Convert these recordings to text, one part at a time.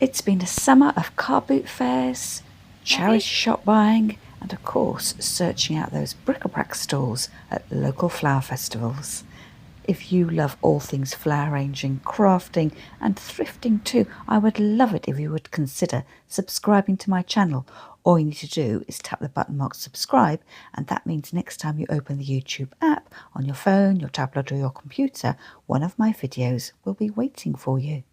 It's been a summer of car boot fairs, charity shop buying, and of course searching out those bric-a-brac stalls at local flower festivals. If you love all things flower arranging, crafting and thrifting too, I would love it if you would consider subscribing to my channel. All you need to do is tap the button marked subscribe, and that means next time you open the YouTube app on your phone, your tablet or your computer, one of my videos will be waiting for you.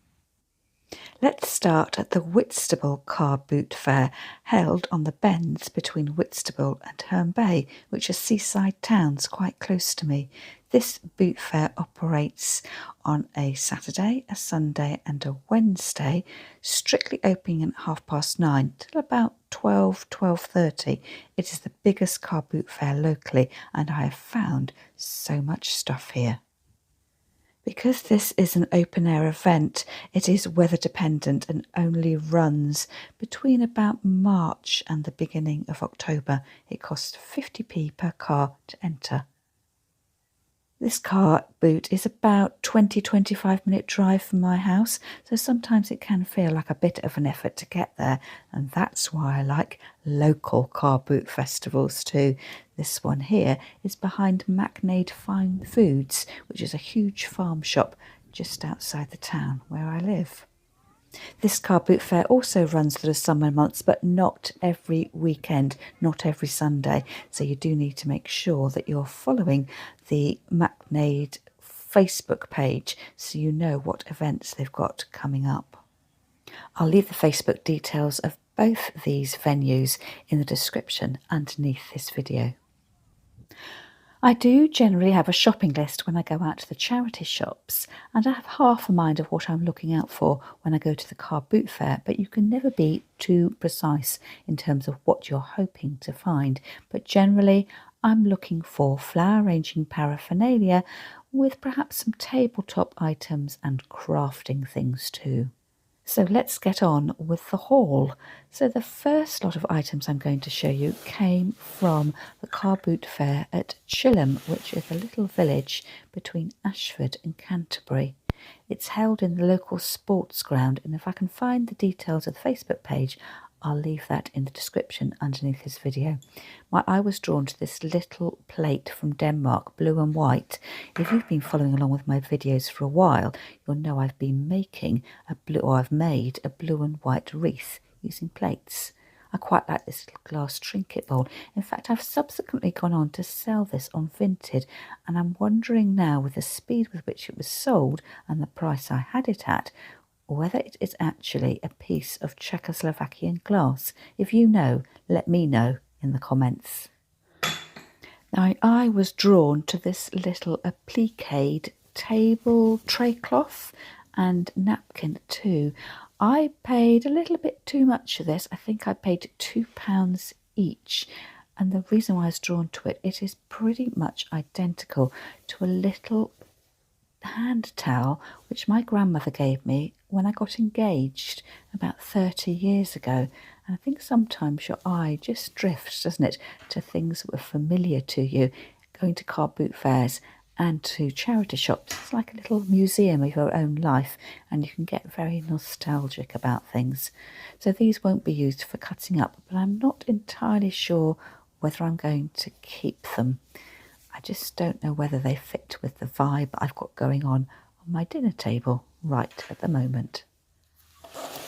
Let's start at the Whitstable Car Boot Fair, held on the bends between Whitstable and Herne Bay, which are seaside towns quite close to me. This boot fair operates on a Saturday, a Sunday and a Wednesday, strictly opening at 9:30 till about 12:30. It is the biggest car boot fair locally, and I have found so much stuff here. Because this is an open-air event, it is weather dependent and only runs between about March and the beginning of October. It costs 50p per car to enter. This car boot is about 20-25 minute drive from my house, so sometimes it can feel like a bit of an effort to get there, and that's why I like local car boot festivals too. This one here is behind Macknade Fine Foods, which is a huge farm shop just outside the town where I live. This car boot fair also runs through the summer months, but not every weekend, not every Sunday. So you do need to make sure that you're following the Macknade Facebook page so you know what events they've got coming up. I'll leave the Facebook details of both these venues in the description underneath this video. I do generally have a shopping list when I go out to the charity shops, and I have half a mind of what I'm looking out for when I go to the car boot fair, but you can never be too precise in terms of what you're hoping to find. But generally I'm looking for flower arranging paraphernalia with perhaps some tabletop items and crafting things too. So let's get on with the haul. So the first lot of items I'm going to show you came from the car boot fair at Chilham, which is a little village between Ashford and Canterbury. It's held in the local sports ground, and if I can find the details of the Facebook page, I'll leave that in the description underneath this video. My eye was drawn to this little plate from Denmark, blue and white. If you've been following along with my videos for a while, you'll know I've been making I've made a blue and white wreath using plates. I quite like this little glass trinket bowl. In fact, I've subsequently gone on to sell this on Vinted, and I'm wondering now, with the speed with which it was sold and the price I had it at, whether it is actually a piece of Czechoslovakian glass. If you know, let me know in the comments. Now, I was drawn to this little appliqued table tray cloth and napkin too. I paid a little bit too much for this. I think I paid £2 each. And the reason why I was drawn to it, it is pretty much identical to a little hand towel which my grandmother gave me when I got engaged about 30 years ago. And I think sometimes your eye just drifts, doesn't it, to things that were familiar to you. Going to car boot fairs and to charity shops, it's like a little museum of your own life, and you can get very nostalgic about things. So these won't be used for cutting up, but I'm not entirely sure whether I'm going to keep them. I just don't know whether they fit with the vibe I've got going on my dinner table right at the moment.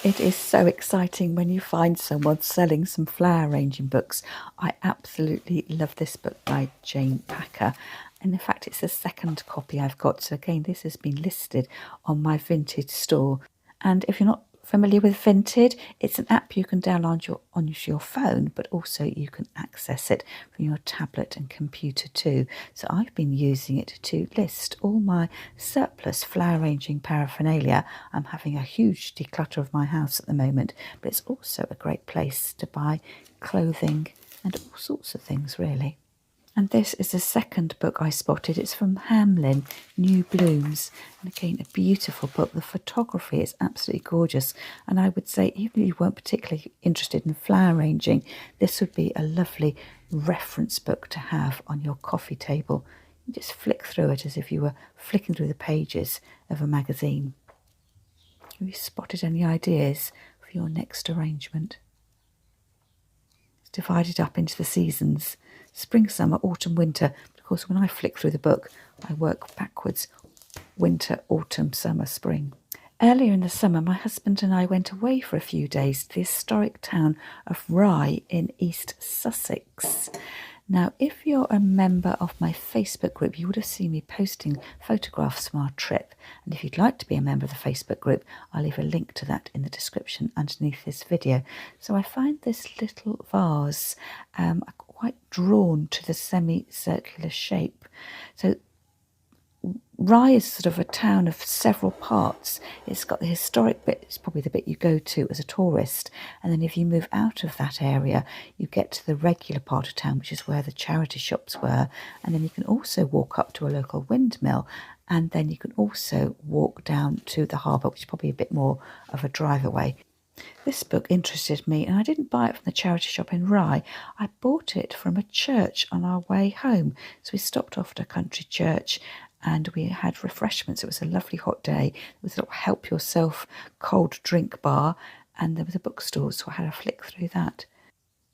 It is so exciting when you find someone selling some flower arranging books. I absolutely love this book by Jane Packer, and in fact it's the second copy I've got. So again, this has been listed on my Vinted store. And if you're not familiar with Vinted, it's an app you can download onto your phone, but also you can access it from your tablet and computer too. So I've been using it to list all my surplus flower arranging paraphernalia. I'm having a huge declutter of my house at the moment, but it's also a great place to buy clothing and all sorts of things really. And this is the second book I spotted. It's from Hamlin, New Blooms. And again, a beautiful book. The photography is absolutely gorgeous. And I would say, even if you weren't particularly interested in flower arranging, this would be a lovely reference book to have on your coffee table. You just flick through it as if you were flicking through the pages of a magazine. Have you spotted any ideas for your next arrangement. It's divided up into the seasons: spring, summer, autumn, winter. But of course, when I flick through the book, I work backwards: winter, autumn, summer, spring. Earlier in the summer, my husband and I went away for a few days to the historic town of Rye in East Sussex. Now, if you're a member of my Facebook group, you would have seen me posting photographs from our trip. And if you'd like to be a member of the Facebook group, I'll leave a link to that in the description underneath this video. So I find this little vase quite drawn to the semicircular shape. So Rye is sort of a town of several parts. It's got the historic bit, it's probably the bit you go to as a tourist, and then if you move out of that area, you get to the regular part of town, which is where the charity shops were, and then you can also walk up to a local windmill, and then you can also walk down to the harbour, which is probably a bit more of a drive away. This book interested me, and I didn't buy it from the charity shop in Rye. I bought it from a church on our way home. So we stopped off at a country church and we had refreshments. It was a lovely hot day. There was a little help yourself cold drink bar, and there was a bookstore, so I had a flick through that.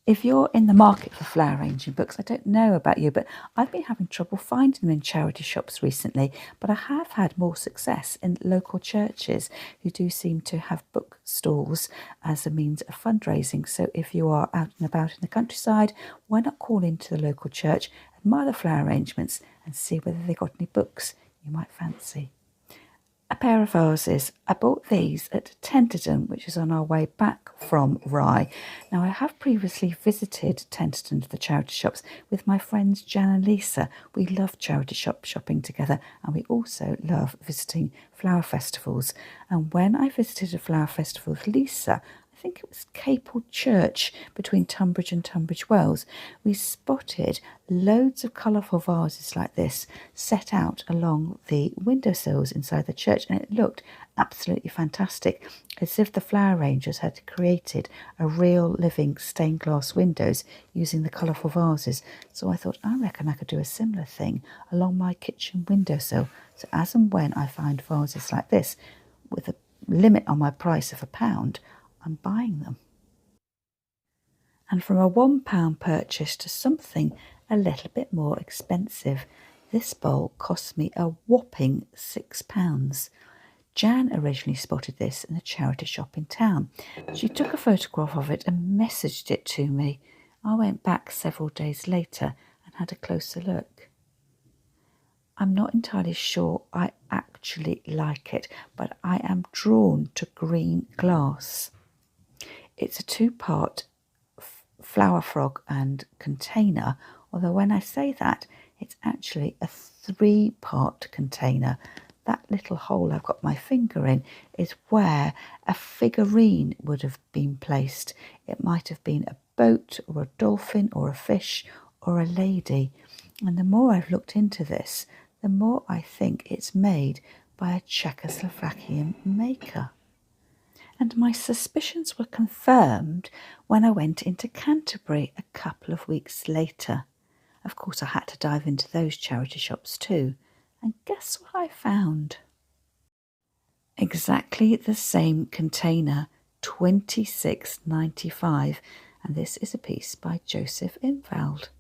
If you're in the market for flower arranging books, I don't know about you, but I've been having trouble finding them in charity shops recently, but I have had more success in local churches who do seem to have book stalls as a means of fundraising. So if you are out and about in the countryside, why not call into the local church, admire the flower arrangements and see whether they've got any books you might fancy. A pair of vases. I bought these at Tenterden, which is on our way back from Rye. Now, I have previously visited Tenterden, the charity shops, with my friends Jan and Lisa. We love charity shopping together, and we also love visiting flower festivals. And when I visited a flower festival with Lisa, I think it was Capel Church between Tunbridge and Tunbridge Wells, we spotted loads of colourful vases like this set out along the windowsills inside the church, and it looked absolutely fantastic, as if the flower arrangers had created a real living stained glass windows using the colourful vases. So I thought, I reckon I could do a similar thing along my kitchen windowsill. So as and when I find vases like this with a limit on my price of £1, I'm buying them. And from a £1 purchase to something a little bit more expensive, this bowl cost me a whopping £6. Jan originally spotted this in a charity shop in town. She took a photograph of it and messaged it to me. I went back several days later and had a closer look. I'm not entirely sure I actually like it, but I am drawn to green glass. It's a two-part flower frog and container, although when I say that, it's actually a three-part container. That little hole I've got my finger in is where a figurine would have been placed. It might have been a boat or a dolphin or a fish or a lady. And the more I've looked into this, the more I think it's made by a Czechoslovakian maker. And my suspicions were confirmed when I went into Canterbury a couple of weeks later. Of course, I had to dive into those charity shops too. And guess what I found? Exactly the same container, £26.95. And this is a piece by Joseph Infeld.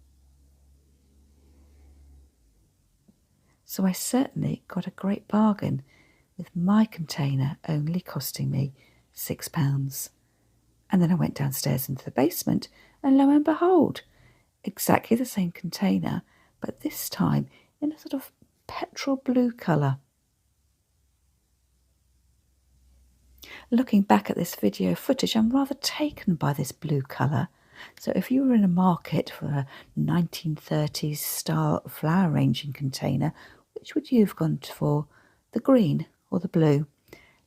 So I certainly got a great bargain, with my container only costing me £6. And then I went downstairs into the basement, and lo and behold, exactly the same container, but this time in a sort of petrol blue colour. Looking back at this video footage, I'm rather taken by this blue colour. So if you were in a market for a 1930s style flower arranging container, which would you have gone for? The green or the blue?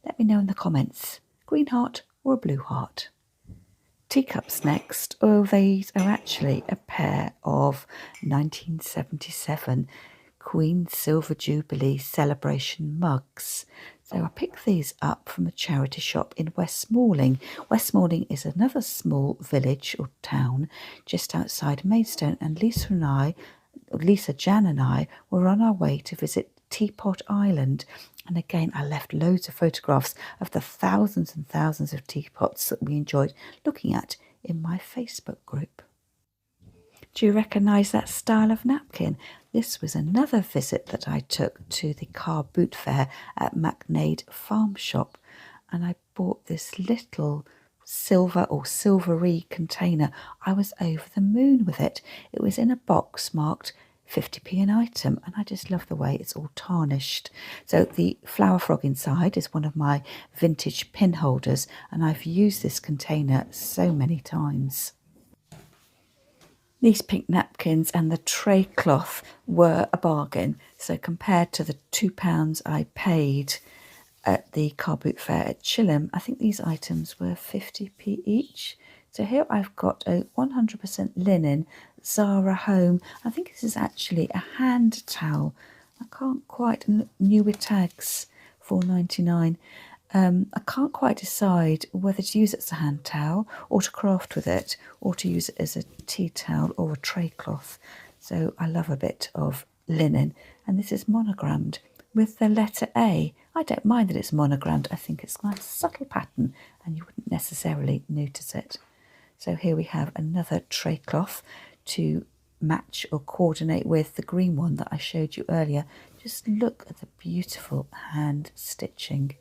Let me know in the comments. Green heart or a blue heart? Teacups next. Oh, these are actually a pair of 1977 Queen Silver Jubilee celebration mugs. So I picked these up from a charity shop in West Malling. West Malling is another small village or town just outside Maidstone, and Lisa, Jan and I were on our way to visit Teapot Island. And again, I left loads of photographs of the thousands and thousands of teapots that we enjoyed looking at in my Facebook group. Do you recognise that style of napkin? This was another visit that I took to the car boot fair at McNade Farm Shop, and I bought this little silver or silvery container. I was over the moon with it. It was in a box marked 50p an item, and I just love the way it's all tarnished. So the flower frog inside is one of my vintage pin holders, and I've used this container so many times. These pink napkins and the tray cloth were a bargain. So compared to the £2 I paid at the car boot fair at Chilham, I think these items were 50p each. So here I've got a 100% linen Zara Home. I think this is actually a hand towel. I can't quite, new with tags, £4.99. I can't quite decide whether to use it as a hand towel or to craft with it or to use it as a tea towel or a tray cloth. So I love a bit of linen, and this is monogrammed with the letter A. I don't mind that it's monogrammed. I think it's a nice subtle pattern and you wouldn't necessarily notice it. So here we have another tray cloth to match or coordinate with the green one that I showed you earlier. Just look at the beautiful hand stitching.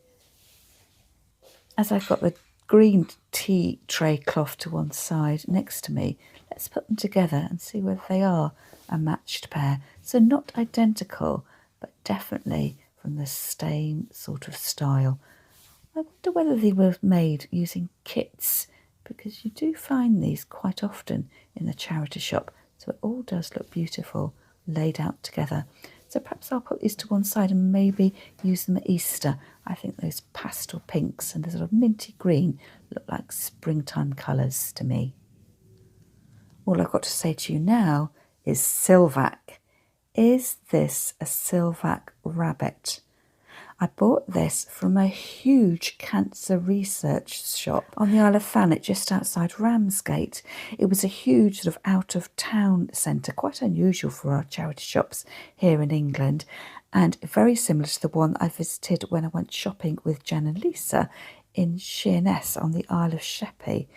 As I've got the green tea tray cloth to one side next to me, let's put them together and see whether they are a matched pair. So not identical, but definitely from the same sort of style. I wonder whether they were made using kits, because you do find these quite often in the charity shop. So it all does look beautiful laid out together. So perhaps I'll put these to one side and maybe use them at Easter. I think those pastel pinks and the sort of minty green look like springtime colours to me. All I've got to say to you now is Silvac. Is this a Silvac rabbit? I bought this from a huge cancer research shop on the Isle of Thanet, just outside Ramsgate. It was a huge sort of out-of-town centre, quite unusual for our charity shops here in England, and very similar to the one I visited when I went shopping with Jen and Lisa in Sheerness on the Isle of Sheppey.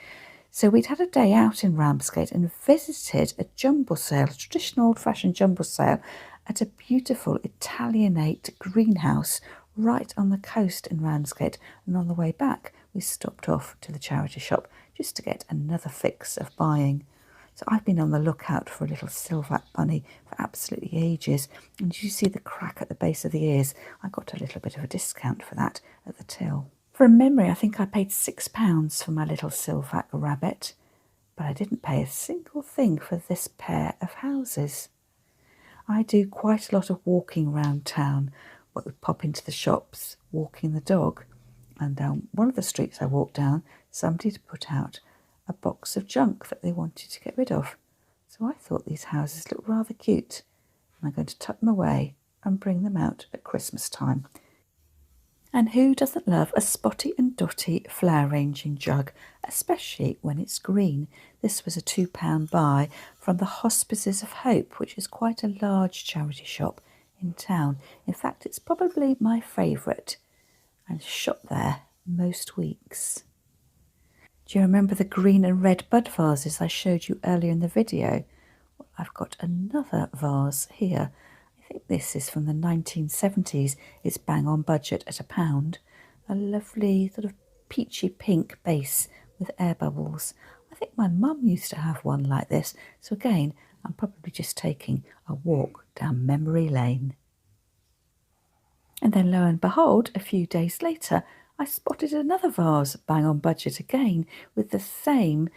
So we'd had a day out in Ramsgate and visited a jumble sale, a traditional old-fashioned jumble sale, at a beautiful Italianate greenhouse right on the coast in Ramsgate. And on the way back, we stopped off to the charity shop just to get another fix of buying. So I've been on the lookout for a little Silvac bunny for absolutely ages. And you see the crack at the base of the ears. I got a little bit of a discount for that at the till. From memory, I think I paid £6 for my little Silvac rabbit, but I didn't pay a single thing for this pair of houses. I do quite a lot of walking around town. We pop into the shops, walking the dog, and down one of the streets I walked down, somebody had put out a box of junk that they wanted to get rid of. So I thought these houses looked rather cute, and I'm going to tuck them away and bring them out at Christmas time. And who doesn't love a spotty and dotty flower arranging jug, especially when it's green? This was a £2 buy from the Hospices of Hope, which is quite a large charity shop in town. In fact, it's probably my favourite. I shop there most weeks. Do you remember the green and red bud vases I showed you earlier in the video? Well, I've got another vase here. I think this is from the 1970s. It's bang on budget at £1. A lovely sort of peachy pink base with air bubbles. I think my mum used to have one like this. So again, I'm probably just taking a walk down memory lane. And then lo and behold, a few days later, I spotted another vase bang on budget again with the same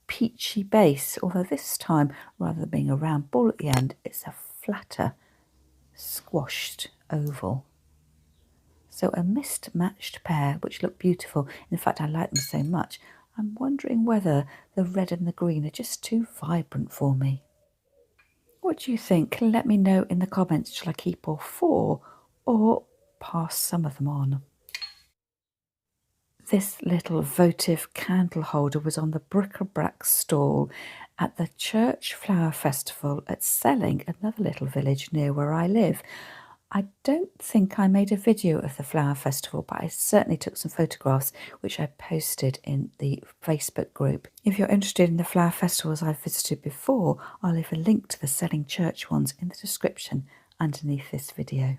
peachy base, although this time, rather than being a round ball at the end, it's a flatter, squashed oval. So a mismatched pair which look beautiful. In fact, I like them so much. I'm wondering whether the red and the green are just too vibrant for me. What do you think? Let me know in the comments. Shall I keep all 4 or pass some of them on? This little votive candle holder was on the bric-a-brac stall at the Church Flower Festival at Selling, another little village near where I live. I don't think I made a video of the flower festival, but I certainly took some photographs which I posted in the Facebook group. If you're interested in the flower festivals I've visited before, I'll leave a link to the Selling Church ones in the description underneath this video.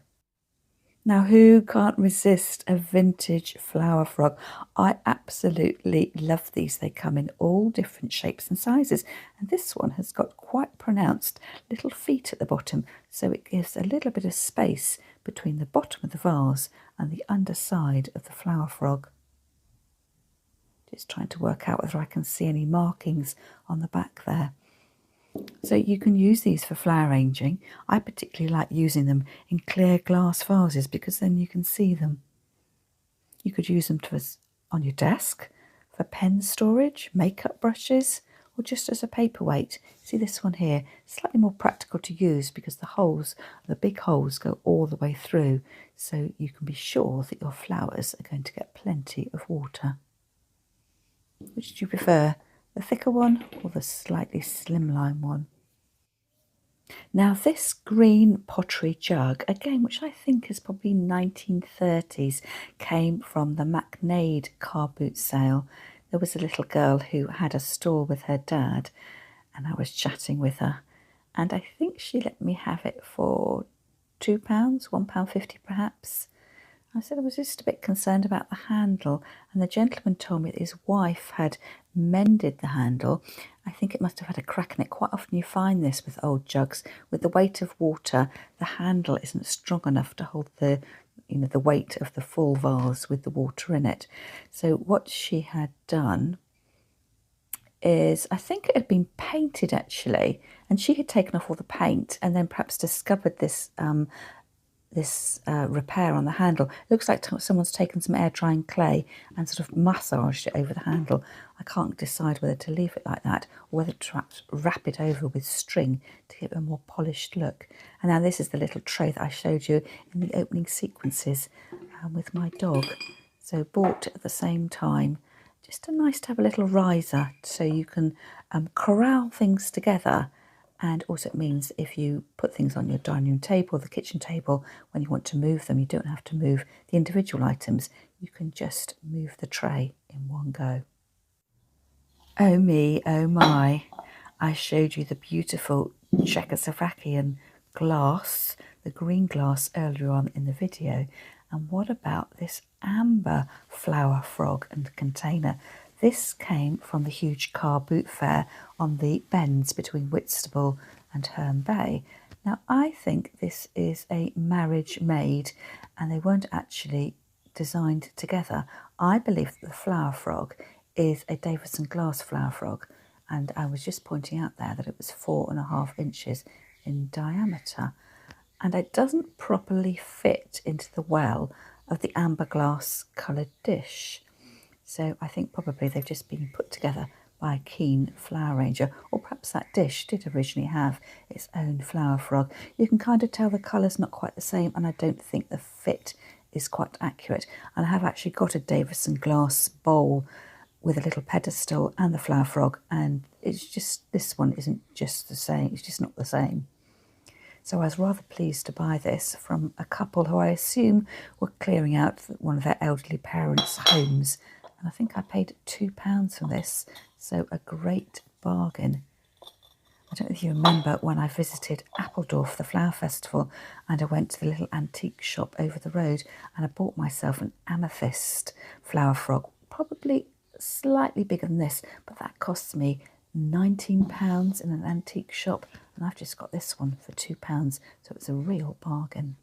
Now, who can't resist a vintage flower frog? I absolutely love these. They come in all different shapes and sizes, and this one has got quite pronounced little feet at the bottom, so it gives a little bit of space between the bottom of the vase and the underside of the flower frog. Just trying to work out whether I can see any markings on the back there. So you can use these for flower arranging. I particularly like using them in clear glass vases because then you can see them. You could use them on your desk, for pen storage, makeup brushes, or just as a paperweight. See this one here, slightly more practical to use because the big holes go all the way through, so you can be sure that your flowers are going to get plenty of water. Which do you prefer? The thicker one or the slightly slimline one? Now this green pottery jug, again, which I think is probably 1930s, came from the McNaid car boot sale. There was a little girl who had a store with her dad, and I was chatting with her, and I think she let me have it for £2, £1.50 perhaps. I said I was just a bit concerned about the handle, and the gentleman told me that his wife had mended the handle. I think it must have had a crack in it. Quite often you find this with old jugs. With the weight of water, the handle isn't strong enough to hold the weight of the full vase with the water in it. So what she had done is, I think it had been painted actually, and she had taken off all the paint and then perhaps discovered this repair on the handle. It looks like someone's taken some air drying clay and sort of massaged it over the handle. I can't decide whether to leave it like that or whether to wrap it over with string to give it a more polished look. And now this is the little tray that I showed you in the opening sequences with my dog. So bought at the same time. Just nice to have a little riser so you can corral things together. And also it means if you put things on your dining room table or the kitchen table, when you want to move them, you don't have to move the individual items. You can just move the tray in one go. Oh me, oh my. I showed you the beautiful Czechoslovakian glass, the green glass earlier on in the video. And what about this amber flower frog and container? This came from the huge car boot fair on the bends between Whitstable and Herne Bay. Now, I think this is a marriage made, and they weren't actually designed together. I believe that the flower frog is a Davison glass flower frog, and I was just pointing out there that it was 4.5 inches in diameter, and it doesn't properly fit into the well of the amber glass coloured dish. So I think probably they've just been put together by a keen flower arranger, or perhaps that dish did originally have its own flower frog. You can kind of tell the colour's not quite the same, and I don't think the fit is quite accurate. And I have actually got a Davison glass bowl with a little pedestal and the flower frog, and it's just, this one isn't just the same, it's just not the same. So I was rather pleased to buy this from a couple who I assume were clearing out one of their elderly parents' homes. And I think I paid £2 for this, so a great bargain. I don't know if you remember when I visited Appledorf, the flower festival, and I went to the little antique shop over the road and I bought myself an amethyst flower frog, probably slightly bigger than this, but that costs me £19 in an antique shop, and I've just got this one for £2, so it's a real bargain.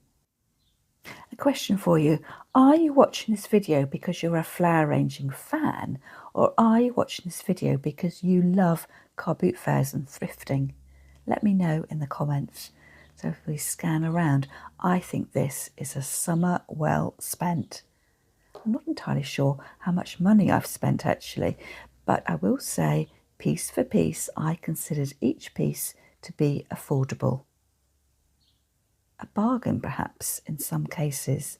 A question for you. Are you watching this video because you're a flower arranging fan, or are you watching this video because you love car boot fairs and thrifting? Let me know in the comments. So if we scan around, I think this is a summer well spent. I'm not entirely sure how much money I've spent actually, but I will say piece for piece, I considered each piece to be affordable. A bargain perhaps in some cases,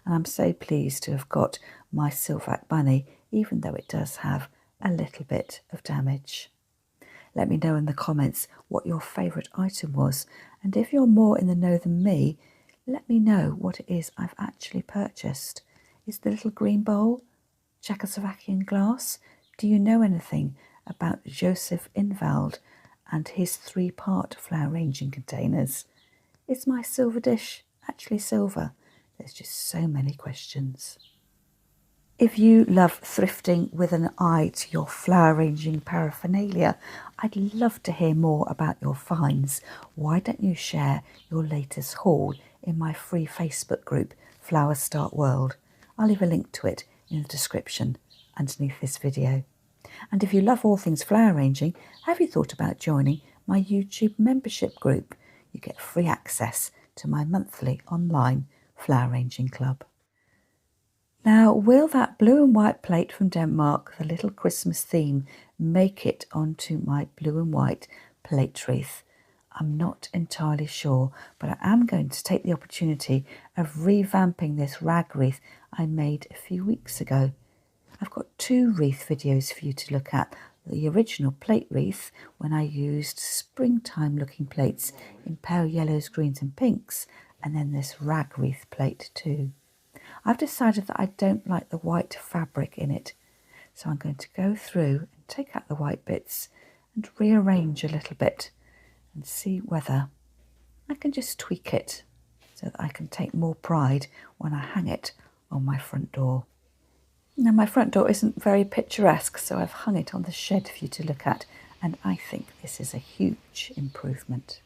and I'm so pleased to have got my Silvac bunny, even though it does have a little bit of damage. Let me know in the comments what your favourite item was, and if you're more in the know than me, let me know what it is I've actually purchased. Is the little green bowl Czechoslovakian glass? Do you know anything about Joseph Invald and his 3-part flower arranging containers? Is my silver dish actually silver? There's just so many questions. If you love thrifting with an eye to your flower arranging paraphernalia, I'd love to hear more about your finds. Why don't you share your latest haul in my free Facebook group, Flower Start World? I'll leave a link to it in the description underneath this video. And if you love all things flower arranging, have you thought about joining my YouTube membership group? You get free access to my monthly online flower arranging club. Now, will that blue and white plate from Denmark, the little Christmas theme, make it onto my blue and white plate wreath? I'm not entirely sure, but I am going to take the opportunity of revamping this rag wreath I made a few weeks ago. I've got 2 wreath videos for you to look at. The original plate wreath, when I used springtime looking plates in pale yellows, greens and pinks, and then this rag wreath plate too. I've decided that I don't like the white fabric in it, so I'm going to go through and take out the white bits and rearrange a little bit and see whether I can just tweak it so that I can take more pride when I hang it on my front door. Now, my front door isn't very picturesque, so I've hung it on the shed for you to look at, and I think this is a huge improvement.